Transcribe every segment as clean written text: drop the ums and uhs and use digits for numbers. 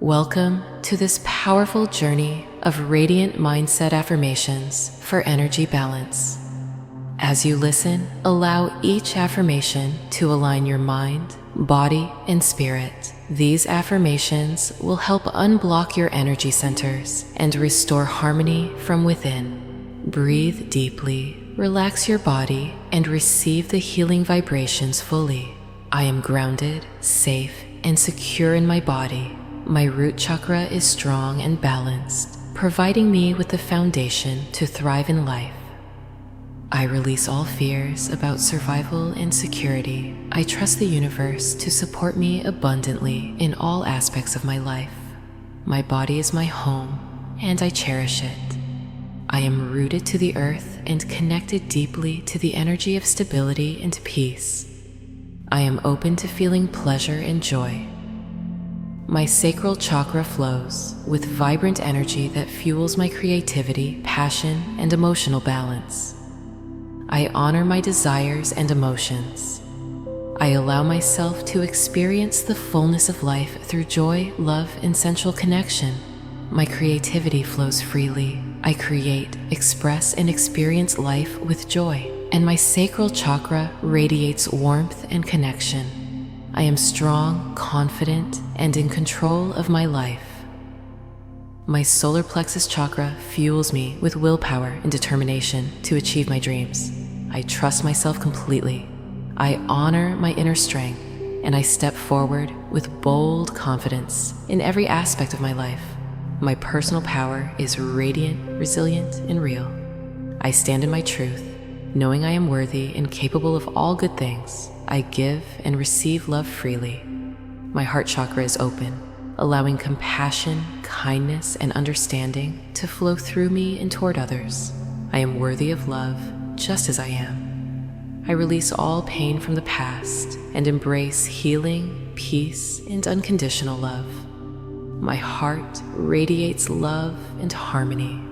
Welcome to this powerful journey of radiant mindset affirmations for energy balance. As you listen, allow each affirmation to align your mind, body, and spirit. These affirmations will help unblock your energy centers and restore harmony from within. Breathe deeply, relax your body, and receive the healing vibrations fully. I am grounded, safe, and secure in my body. My root chakra is strong and balanced, providing me with the foundation to thrive in life. I release all fears about survival and security. I trust the universe to support me abundantly in all aspects of my life. My body is my home, and I cherish it. I am rooted to the earth and connected deeply to the energy of stability and peace. I am open to feeling pleasure and joy. My sacral chakra flows with vibrant energy that fuels my creativity, passion, and emotional balance. I honor my desires and emotions. I allow myself to experience the fullness of life through joy, love, and sensual connection. My creativity flows freely. I create, express, and experience life with joy, and my sacral chakra radiates warmth and connection. I am strong, confident, and in control of my life. My solar plexus chakra fuels me with willpower and determination to achieve my dreams. I trust myself completely. I honor my inner strength, and I step forward with bold confidence in every aspect of my life. My personal power is radiant, resilient, and real. I stand in my truth, knowing I am worthy and capable of all good things. I give and receive love freely. My heart chakra is open, allowing compassion, kindness, and understanding to flow through me and toward others. I am worthy of love just as I am. I release all pain from the past and embrace healing, peace, and unconditional love. My heart radiates love and harmony.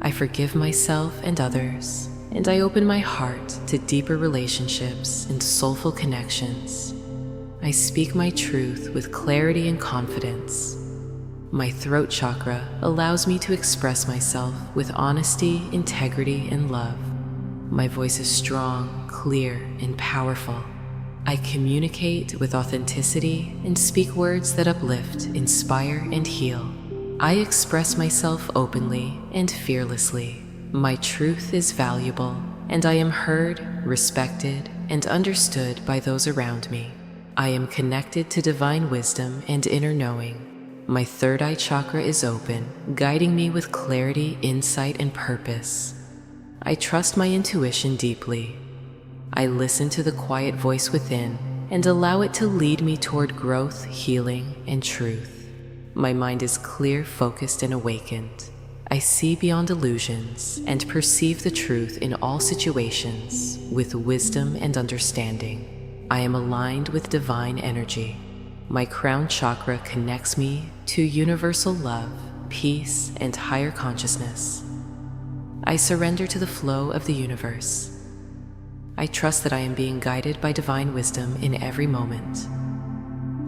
I forgive myself and others, and I open my heart to deeper relationships and soulful connections. I speak my truth with clarity and confidence. My throat chakra allows me to express myself with honesty, integrity, and love. My voice is strong, clear, and powerful. I communicate with authenticity and speak words that uplift, inspire, and heal. I express myself openly and fearlessly. My truth is valuable, and I am heard, respected, and understood by those around me. I am connected to divine wisdom and inner knowing. My third eye chakra is open, guiding me with clarity, insight, and purpose. I trust my intuition deeply. I listen to the quiet voice within and allow it to lead me toward growth, healing, and truth. My mind is clear, focused, and awakened. I see beyond illusions and perceive the truth in all situations with wisdom and understanding. I am aligned with divine energy. My crown chakra connects me to universal love, peace, and higher consciousness. I surrender to the flow of the universe. I trust that I am being guided by divine wisdom in every moment.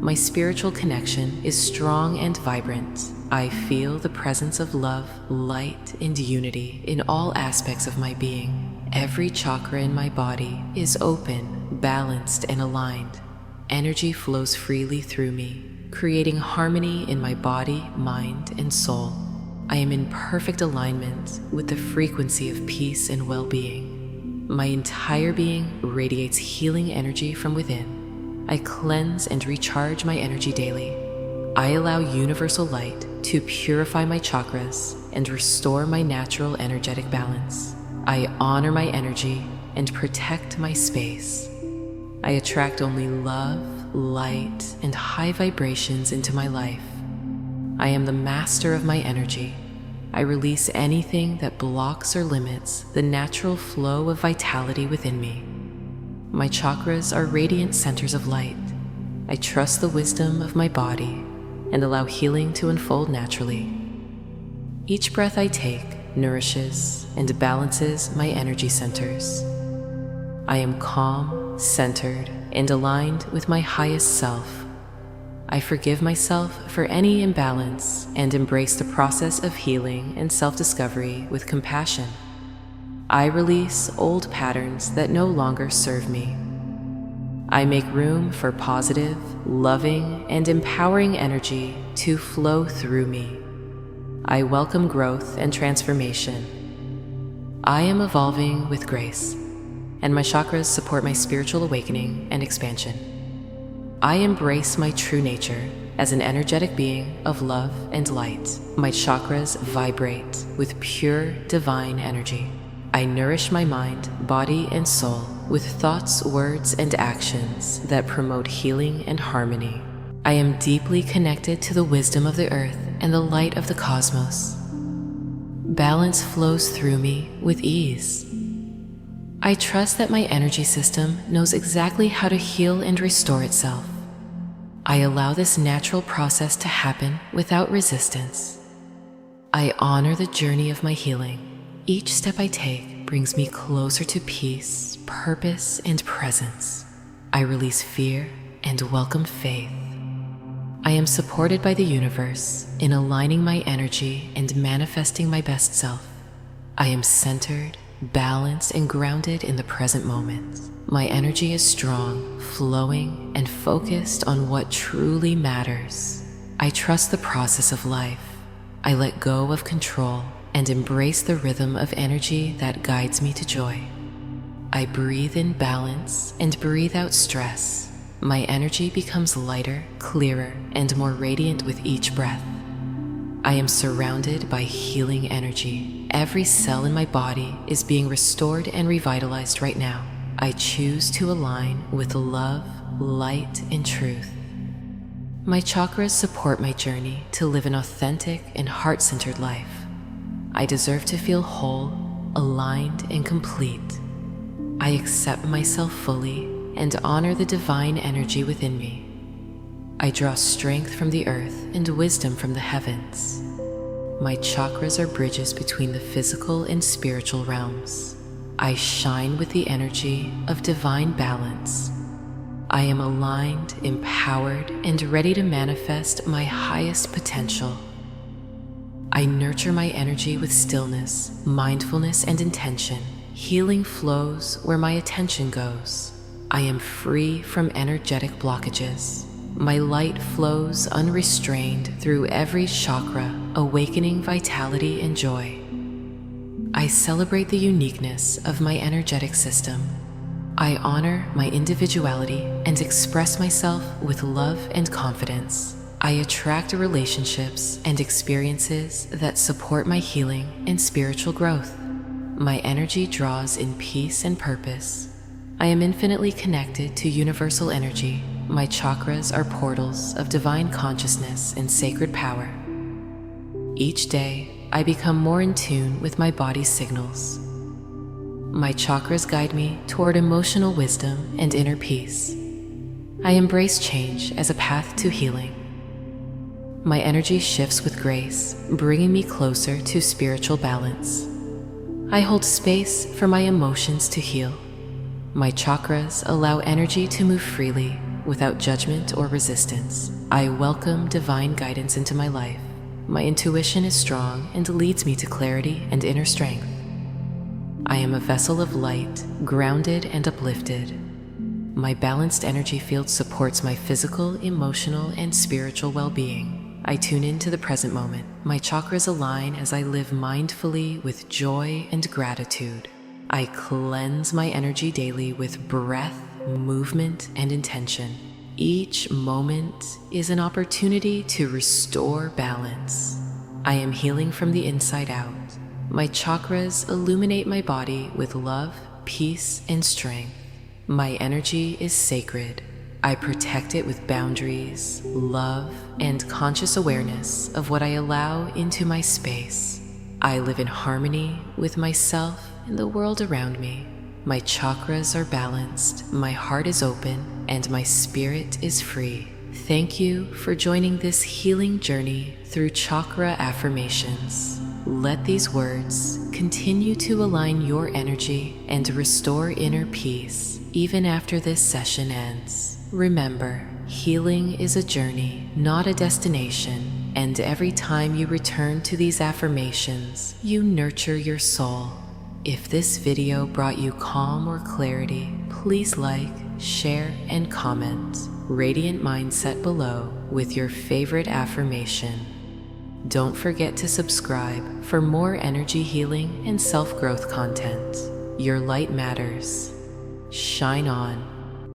My spiritual connection is strong and vibrant. I feel the presence of love, light, and unity in all aspects of my being. Every chakra in my body is open, balanced, and aligned. Energy flows freely through me, creating harmony in my body, mind, and soul. I am in perfect alignment with the frequency of peace and well-being. My entire being radiates healing energy from within. I cleanse and recharge my energy daily. I allow universal light to purify my chakras and restore my natural energetic balance. I honor my energy and protect my space. I attract only love, light, and high vibrations into my life. I am the master of my energy. I release anything that blocks or limits the natural flow of vitality within me. My chakras are radiant centers of light. I trust the wisdom of my body and allow healing to unfold naturally. Each breath I take nourishes and balances my energy centers. I am calm, centered, and aligned with my highest self. I forgive myself for any imbalance and embrace the process of healing and self-discovery with compassion. I release old patterns that no longer serve me. I make room for positive, loving, and empowering energy to flow through me. I welcome growth and transformation. I am evolving with grace, and my chakras support my spiritual awakening and expansion. I embrace my true nature as an energetic being of love and light. My chakras vibrate with pure divine energy. I nourish my mind, body, and soul with thoughts, words, and actions that promote healing and harmony. I am deeply connected to the wisdom of the earth and the light of the cosmos. Balance flows through me with ease. I trust that my energy system knows exactly how to heal and restore itself. I allow this natural process to happen without resistance. I honor the journey of my healing. Each step I take brings me closer to peace, purpose, and presence. I release fear and welcome faith. I am supported by the universe in aligning my energy and manifesting my best self. I am centered, balanced, and grounded in the present moment. My energy is strong, flowing, and focused on what truly matters. I trust the process of life. I let go of control and embrace the rhythm of energy that guides me to joy. I breathe in balance and breathe out stress. My energy becomes lighter, clearer, and more radiant with each breath. I am surrounded by healing energy. Every cell in my body is being restored and revitalized right now. I choose to align with love, light, and truth. My chakras support my journey to live an authentic and heart-centered life. I deserve to feel whole, aligned, and complete. I accept myself fully and honor the divine energy within me. I draw strength from the earth and wisdom from the heavens. My chakras are bridges between the physical and spiritual realms. I shine with the energy of divine balance. I am aligned, empowered, and ready to manifest my highest potential. I nurture my energy with stillness, mindfulness, and intention. Healing flows where my attention goes. I am free from energetic blockages. My light flows unrestrained through every chakra, awakening vitality and joy. I celebrate the uniqueness of my energetic system. I honor my individuality and express myself with love and confidence. I attract relationships and experiences that support my healing and spiritual growth. My energy draws in peace and purpose. I am infinitely connected to universal energy. My chakras are portals of divine consciousness and sacred power. Each day, I become more in tune with my body's signals. My chakras guide me toward emotional wisdom and inner peace. I embrace change as a path to healing. My energy shifts with grace, bringing me closer to spiritual balance. I hold space for my emotions to heal. My chakras allow energy to move freely without judgment or resistance. I welcome divine guidance into my life. My intuition is strong and leads me to clarity and inner strength. I am a vessel of light, grounded and uplifted. My balanced energy field supports my physical, emotional, and spiritual well-being. I tune into the present moment. My chakras align as I live mindfully with joy and gratitude. I cleanse my energy daily with breath, movement, and intention. Each moment is an opportunity to restore balance. I am healing from the inside out. My chakras illuminate my body with love, peace, and strength. My energy is sacred. I protect it with boundaries, love, and conscious awareness of what I allow into my space. I live in harmony with myself and the world around me. My chakras are balanced, my heart is open, and my spirit is free. Thank you for joining this healing journey through chakra affirmations. Let these words continue to align your energy and restore inner peace even after this session ends. Remember, Healing is a journey, not a destination, and every time you return to these affirmations, you nurture your soul. If this video brought you calm or clarity, please like, share, and comment Radiant Mindset below with your favorite affirmation. Don't forget to subscribe for more energy healing and self-growth content. Your light matters. Shine on.